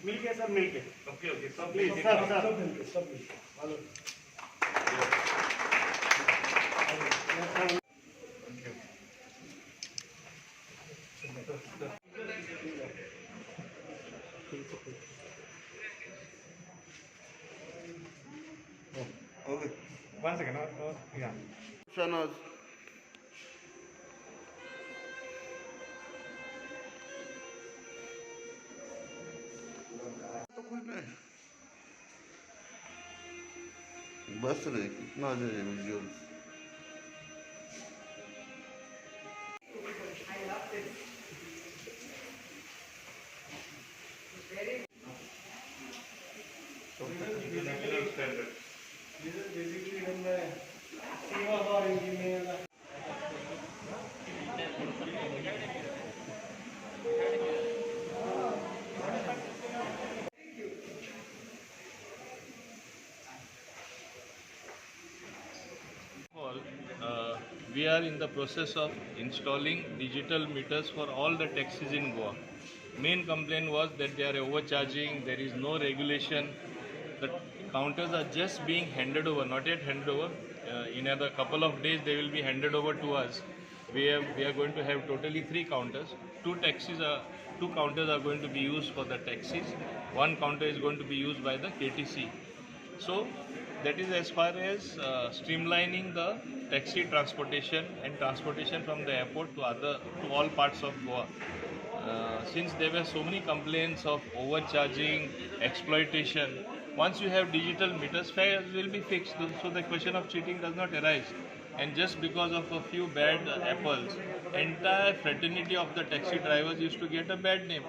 मिलके सब मिलके। ओके ओके सब प्लीज प्लीज सब मिलके सब मिलके। Hello. Okay. 1 second. Yeah. Shahnaz. तो कुछ नहीं, बस रे कितना आ जाए visuals. Minimum standard. This is basically done by Seva for engineer. All, we are in the process of installing digital meters for all the taxis in Goa. Main complaint was that they are overcharging, there is no regulation. The counters are just being handed over, not yet handed over. In another couple of days, they will be handed over to us. We are going to have totally 3 counters. Two counters are going to be used for the taxis. One counter is going to be used by the KTC. So that is as far as streamlining the taxi transportation and transportation from the airport to all parts of Goa. Since there were so many complaints of overcharging, exploitation, once you have digital meters, fares will be fixed. So the question of cheating does not arise. And just because of a few bad apples, entire fraternity of the taxi drivers used to get a bad name.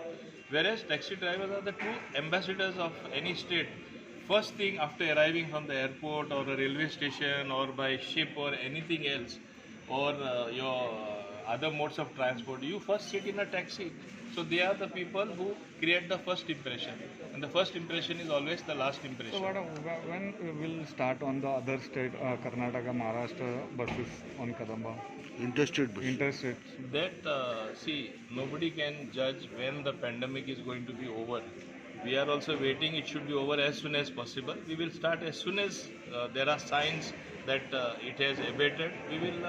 Whereas taxi drivers are the true ambassadors of any state. First thing after arriving from the airport or a railway station or by ship or anything else, or your other modes of transport, you first sit in a taxi. So they are the people who create the first impression, and the first impression is always the last So impression. when will start on the other state, Karnataka, Maharashtra buses on Kadamba, Interstate bus. interstate? That see, nobody can judge when the pandemic is going to be over. We are also waiting. It should be over as soon as possible. We will start as soon as there are signs that it has abated. We will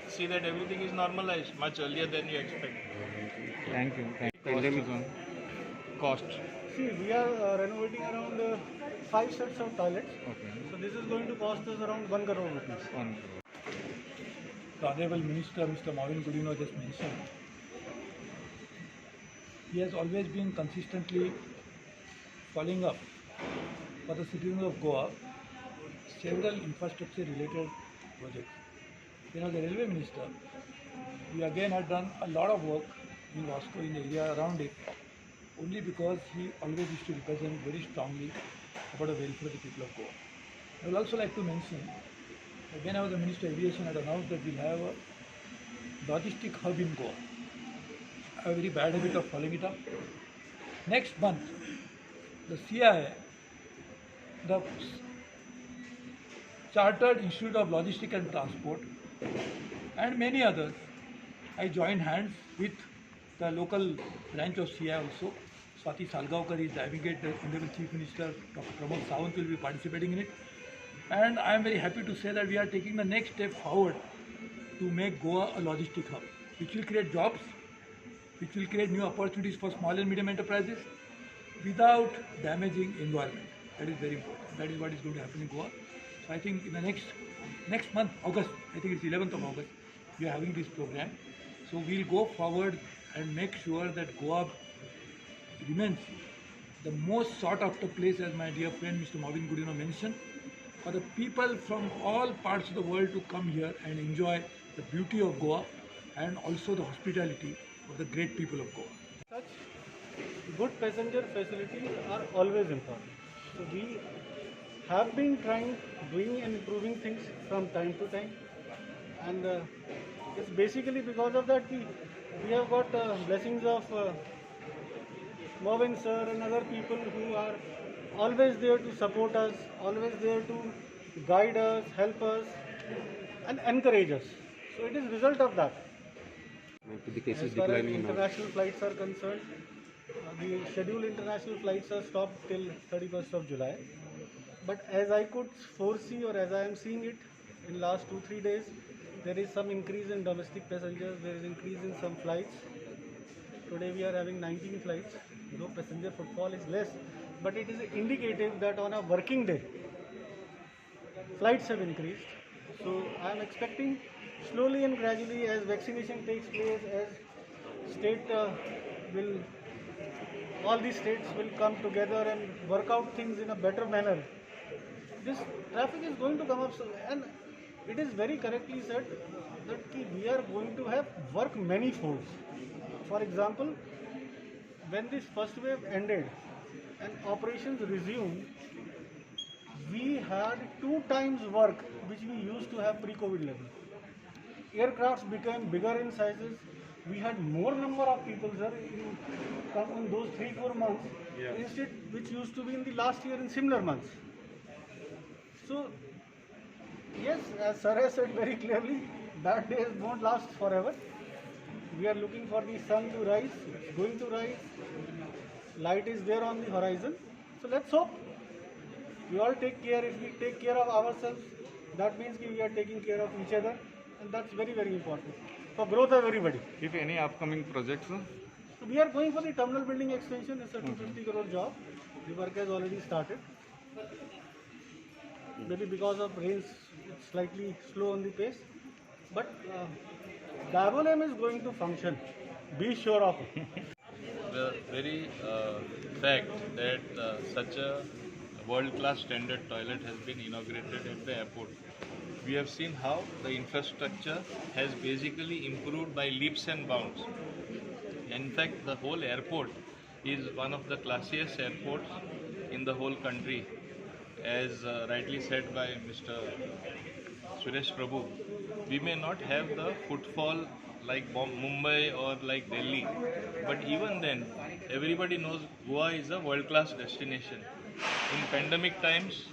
see that everything is normalized much earlier than you expect. Thank you. Pandemic. Cost. See, we are renovating around 5 sets of toilets. Okay. So this is going to cost us around 1 crore rupees. 1 crore. The Honorable Minister, Mr. Marvin Gudino, just mentioned, he has always been consistently following up for the citizens of Goa several infrastructure related projects. The Railway Minister, we again had done a lot of work in Vasco, in the area around it, only because he always used to represent very strongly about the welfare of the people of Goa. I would also like to mention, when I was the Minister of Aviation, I had announced that we'll have a logistic hub in Goa. I have a very bad habit of following it up. Next month, the CIA, the Chartered Institute of Logistics and Transport, and many others, I joined hands with the local branch of CIA also. Swati Salgaonkar is driving it, the Honorable Chief Minister, Dr. Pramod Sawant will be participating in it. And I am very happy to say that we are taking the next step forward to make Goa a logistic hub, which will create jobs, which will create new opportunities for small and medium enterprises without damaging environment. That is very important. That is what is going to happen in Goa. So I think in the next month, August, I think it's 11th of August, we are having this program. So we'll go forward and make sure that Goa remains the most sought after place, as my dear friend Mr. Marvin Gudino mentioned, for the people from all parts of the world to come here and enjoy the beauty of Goa and also the hospitality of the great people of Goa. Such good passenger facilities are always important. So we have been doing and improving things from time to time, and it's basically because of that we have got blessings of Marvin sir and other people who are always there to support us, always there to guide us, help us, and encourage us. So it is result of that. As far as international flights are concerned, The scheduled international flights are stopped till 31st of July. But as I could foresee, or as I am seeing it in last 2-3 days, there is some increase in domestic passengers, there is increase in some flights. Today we are having 19 flights, though passenger footfall is less, but it is indicative that on a working day, flights have increased. So I am expecting slowly and gradually, as vaccination takes place, as all these states will come together and work out things in a better manner, this traffic is going to come up. And it is very correctly said that we are going to have work manifolds. For example, when this first wave ended and operations resumed, we had 2 times work which we used to have pre-COVID level. Aircrafts became bigger in sizes. We had more number of people, sir, in those 3-4 months, instead which used to be in the last year in similar months. So, yes, as sir has said very clearly, bad days won't last forever. We are looking for the sun to rise. It's going to rise. Light is there on the horizon. So let's hope. We all take care. If we take care of ourselves, that means we are taking care of each other, and that's very, very important for growth of everybody. If any upcoming projects, So we are going for the terminal building extension. It's a 250 crore job. The work has already started. Maybe because of rains, it's slightly slow on the pace. But Diabolem is going to function. Be sure of it. The very fact that such a world-class standard toilet has been inaugurated at the airport. We have seen how the infrastructure has basically improved by leaps and bounds. In fact, the whole airport is one of the classiest airports in the whole country. As rightly said by Mr. Suresh Prabhu, we may not have the footfall like Mumbai or like Delhi, but even then, everybody knows Goa is a world-class destination. In pandemic times,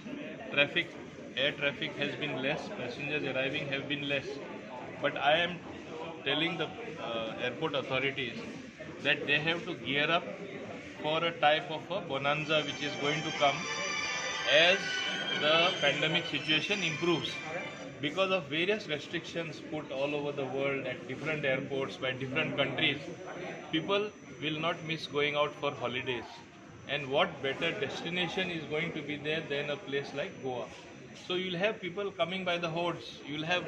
air traffic has been less, passengers arriving have been less. But I am telling the airport authorities that they have to gear up for a type of a bonanza which is going to come as the pandemic situation improves. Because of various restrictions put all over the world at different airports by different countries, people will not miss going out for holidays. And what better destination is going to be there than a place like Goa? So you'll have people coming by the hordes, you'll have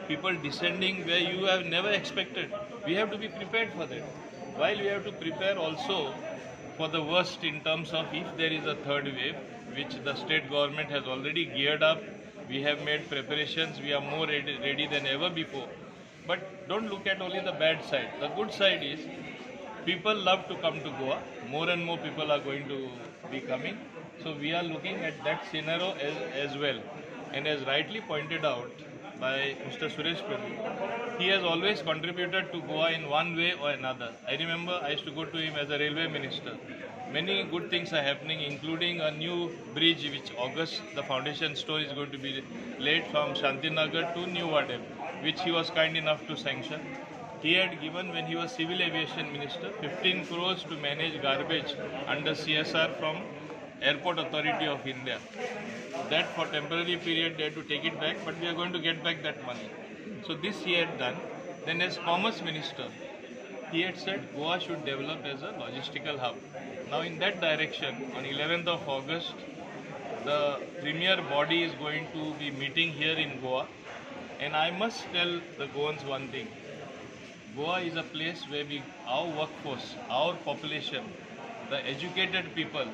people descending where you have never expected. We have to be prepared for that. While we have to prepare also for the worst in terms of if there is a third wave, which the state government has already geared up. We have made preparations, we are more ready than ever before. But don't look at only the bad side. The good side is people love to come to Goa. More and more people are going to be coming. So we are looking at that scenario as well. And as rightly pointed out by Mr. Suresh Prabhu, he has always contributed to Goa in one way or another. I remember I used to go to him as a railway minister. Many good things are happening, including a new bridge which August, the foundation stone is going to be laid from Shantinagar to New Wadem, which he was kind enough to sanction. He had given, when he was civil aviation minister, 15 crores to manage garbage under CSR from Airport Authority of India. That for temporary period they had to take it back, but we are going to get back that money. So this he had done. Then as Commerce Minister, he had said Goa should develop as a logistical hub. Now in that direction, on 11th of August, the premier body is going to be meeting here in Goa. And I must tell the Goans one thing. Goa is a place where our workforce, our population, the educated people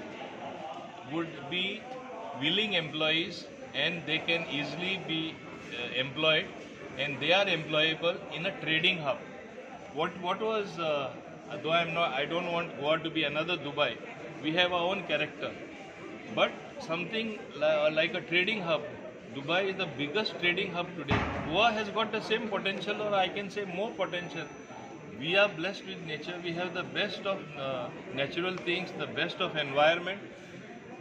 would be willing employees, and they can easily be employed, and they are employable in a trading hub. What was, though I don't want Goa to be another Dubai. We have our own character, but something like a trading hub. Dubai is the biggest trading hub today. Goa has got the same potential, or I can say more potential. We are blessed with nature. We have the best of natural things, the best of environment.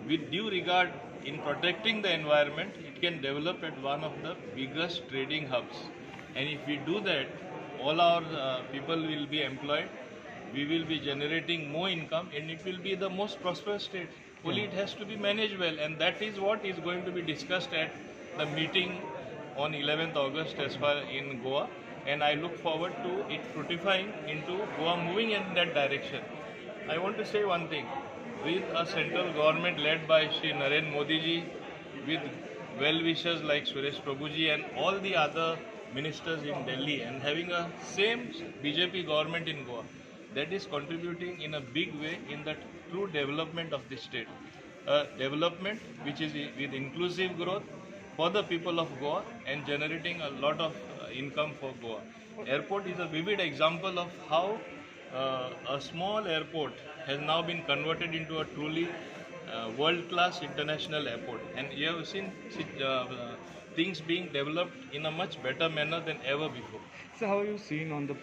With due regard in protecting the environment, it can develop at one of the biggest trading hubs. And if we do that, all our people will be employed. we will be generating more income and it will be the most prosperous state. Only it has to be managed well, and that is what is going to be discussed at the meeting on 11th August as far in Goa, and I look forward to it fructifying into Goa moving in that direction. I want to say one thing, with a central government led by Shri Narendra Modi ji, with well-wishers like Suresh Prabhuji and all the other ministers in Delhi, and having a same BJP government in Goa, that is contributing in a big way in the true development of the state. Development which is with inclusive growth for the people of Goa and generating a lot of income for Goa. Airport is a vivid example of how a small airport has now been converted into a truly world-class international airport, and you have seen things being developed in a much better manner than ever before. So how have you seen on the